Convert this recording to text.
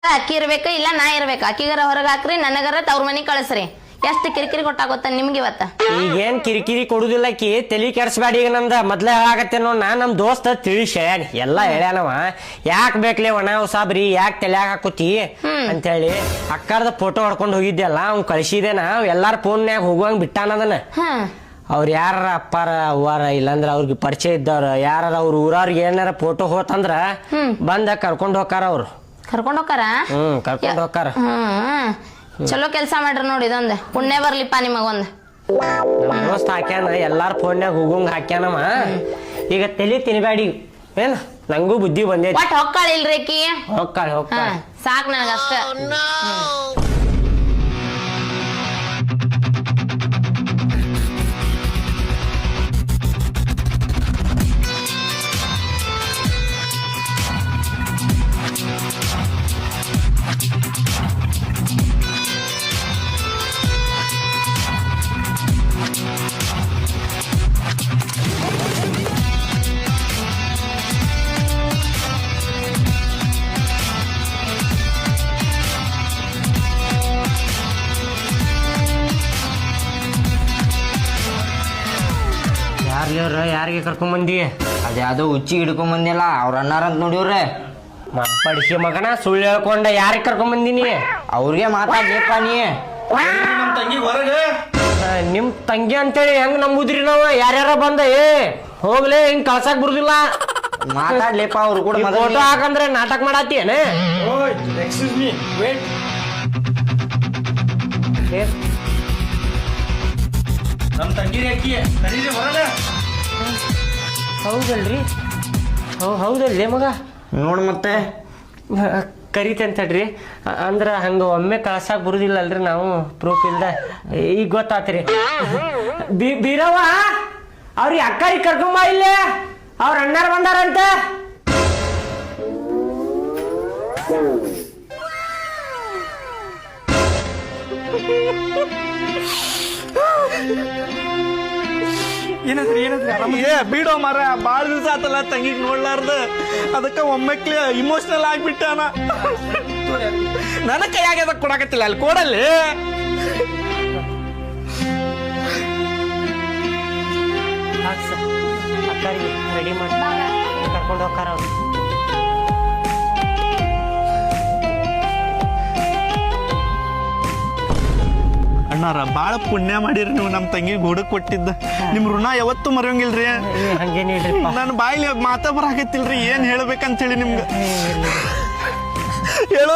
ಅಕ್ಕಿ ಇರ್ಬೇಕ ಇಲ್ಲ ನಾ ಇರ್ಬೇಕು. ಅಕ್ಕಿಗಾರ ಹೊರಗೆ ಹಾಕ್ರಿ, ನನಗರ ತವ್ರ ಮನಿ ಕಳಿಸ್ರಿ. ಎಷ್ಟು ಕಿರಿಕಿರಿ ಕೊಟ್ಟಾಗೊತ್ತ ನಿಮ್ಗೆ ಇವತ್ತ. ಈಗೇನ್ ಕಿರಿಕಿರಿ ಕೊಡುದಿಲ್ಲಕಿ, ತಲಿ ಕೆಡ್ಸ್ಬೇಡ. ಈಗ ನಮ್ದ ಮೊದ್ಲೇ ಹೇಳಾಕತ್ತೆ ನೋಡ್, ನಮ್ ದೋಸ್ತ ತಿಳಿಸ್ ಹೇಳ್ಯಾನ, ಎಲ್ಲಾ ಹೇಳ್ಯಾನವ. ಯಾಕ್ ಬೇಕ್ಲೆ ಒಣ ಸಾಬ್ರಿ, ಯಾಕೆ ತಲ್ಯಾಗ ಹಾಕುತ್ತಿ ಅಂತೇಳಿ. ಅಕ್ಕಾರ್ದ ಫೋಟೋ ಹೊಡ್ಕೊಂಡು ಹೋಗಿದ್ದೆಲ್ಲ ಅವ್ನ್ ಕಳ್ಸಿದೇನ, ಎಲ್ಲಾರ ಫೋನ್ಯಾಗ ಹೋಗುವಂಗ್ ಬಿಟ್ಟಾನದನ. ಅವ್ರ ಯಾರ ಅಪ್ಪಾರ ಅವ್ವಾರ ಇಲ್ಲಾಂದ್ರ ಅವ್ರಿಗೆ ಪರಿಚಯ ಇದ್ದವ್ರ ಯಾರ ಅವ್ರ ಊರವ್ರಿಗೆ ಏನಾರ ಫೋಟೋ ಹೋತಂದ್ರ ಬಂದ ಕರ್ಕೊಂಡ್ ಹೋಕಾರ ಅವ್ರು. ಕರ್ಕೊಂಡ್ ಹೋಕಾರ? ಕರ್ಕೊಂಡ್ ಹೋಕಾರ. ಚಲೋ ಕೆಲ್ಸ ಮಾಡ್ರಿ ನೋಡಿ, ಇದೊಂದ್ ಪುಣ್ಯ ಬರ್ಲಿಪ್ಪ ನಿಮಗೊಂದ್. ನಮ್ ದೋಸ್ತ್ ಹಾಕ್ಯಾನ, ಎಲ್ಲಾರ ಫೋನ್ಯಾಗ ಹೋಗಂಗ್ ಹಾಕ್ಯಾನವ. ಈಗ ತಲಿ ತಿನ್ಬ್ಯಾಡಿ ಏನ, ನಂಗೂ ಬುದ್ಧಿ ಬಂದೈತಿ. ಒಟ್ ಹೊಕ್ಕಾಳ ಇಲ್ರಿ ಅಕ್ಕಿ? ಹೋಗ್ಕಾಳ ಹೋಗ್ಕಾಳ, ಸಾಕ್ ನನಗಷ್ಟ. ಯಾರ್ಲಿವ್ರ ಯಾರಿಗೆ ಕರ್ಕೊಂಡ್ ಬಂದಿ? ಅದ್ಯಾವ್ದೋ ಹುಚ್ಚಿ ಹಿಡ್ಕೊಂಡ್ ಬಂದಿಲ್ಲ, ಅವ್ರ ಅಣ್ಣಾರಂತ ನೋಡಿವ್ರೆ. ಪಡಿಸಿ ಮಗನ ಸುಳ್ಳು ಹೇಳ್ಕೊಂಡ ಯಾರಿಗೆ ಕರ್ಕೊಂಡ್ ಬಂದಿನಿ? ಅವ್ರಿಗೆ ಮಾತಾಡ್ಲಿಪ್ಪ ನೀ. ನಮ್ ತಂಗಿ ಹೊರಗೆ ನಿಮ್ ತಂಗಿ ಅಂತೇಳಿ ಹೆಂಗ್ ನಂಬುದ್ರಿ ನಾವು? ಯಾರ್ಯಾರ ಬಂದ ಹೋಗ್ಲೇ, ಹಿಂಗ್ ಕಳ್ಸಾಕ್ ಬರುದಿಲ್ಲ. ಮಾತಾಡ್ಲಿಪ್ಪ ಅವ್ರು ಕೂಡ. ಫೋಟೋ ಹಾಕಂದ್ರೆ ನಾಟಕ ಮಾಡಾತಿಯೇನ? Excuse me, wait. ನಮ್ ತಂಗಿ ಅಕ್ಕಿ ಕರೀರಿ ಹೊರಗೆ. ಹೌದಲ್ರಿ? ಹೌದಲ್ರಿ ಮಗ? ನೋಡ್ ಮತ್ತೆ ಕರಿತಂತಡ್ರಿ. ಅಂದ್ರ ಹಂಗ ಒಮ್ಮೆ ಕಳ್ಸಾಕ್ ಬರುದಿಲ್ಲ ಅಲ್ರಿ ನಾವು, ಪ್ರೂಫ್ ಇಲ್ದ. ಈಗ ಗೊತ್ತಾತ್ರಿ. ಬೀರವ್ವ, ಅವ್ರಿಗೆ ಅಕ್ಕರಿಗೆ ಕರ್ಕೊಂಬ ಇಲ್ಲೇ, ಅವ್ರ ಅಣ್ಣಾರ ಬಂದಾರಂತ. ಏನಂದ್ರಿ ಬಿಡೋ ಮರ, ಬಾಳ ದಿವಸ ಆತಲ್ಲ ತಂಗಿಗ್ ನೋಡ್ಲಾರ್ದ, ಅದಕ್ಕ ಒಮ್ಮೆಕ್ಲೆ ಇಮೋಷನಲ್ ಆಗ್ಬಿಟ್ಟಾನ. ನನ್ನ ಕೈಯಾಗ ಅದಕ್ಕೆ ಕೊಡಕತ್ತಿಲ್ಲ, ಅಲ್ಲಿ ಕೊಡಲ್ಲಿ. ಅಕ್ಕರಿಗೆ ರೆಡಿ ಮಾಡಿ ಕರ್ಕೊಂಡು ಹೋಗ್ತಾರ ಅವ್ರು. ಅಣ್ಣಾರ ಬಾಳ ಪುಣ್ಯ ಮಾಡಿರಿ ನೀವು, ನಮ್ ತಂಗಿ ಹುಡುಕ್ ಕೊಟ್ಟಿದ್ದ. ನಿಮ್ ಋಣ ಯಾವತ್ತೂ ಮರೆಯಂಗಿಲ್ರಿ. ಹಂಗೇನಿಲ್ರಿ, ನನ್ನ ಬಾಯಿಲಿ ಮಾತಾ ಬರಾಕತ್ತಿಲ್ರಿ, ಏನ್ ಹೇಳ್ಬೇಕಂತ ಹೇಳಿ ನಿಮ್ಗ ಹೇಳೋ.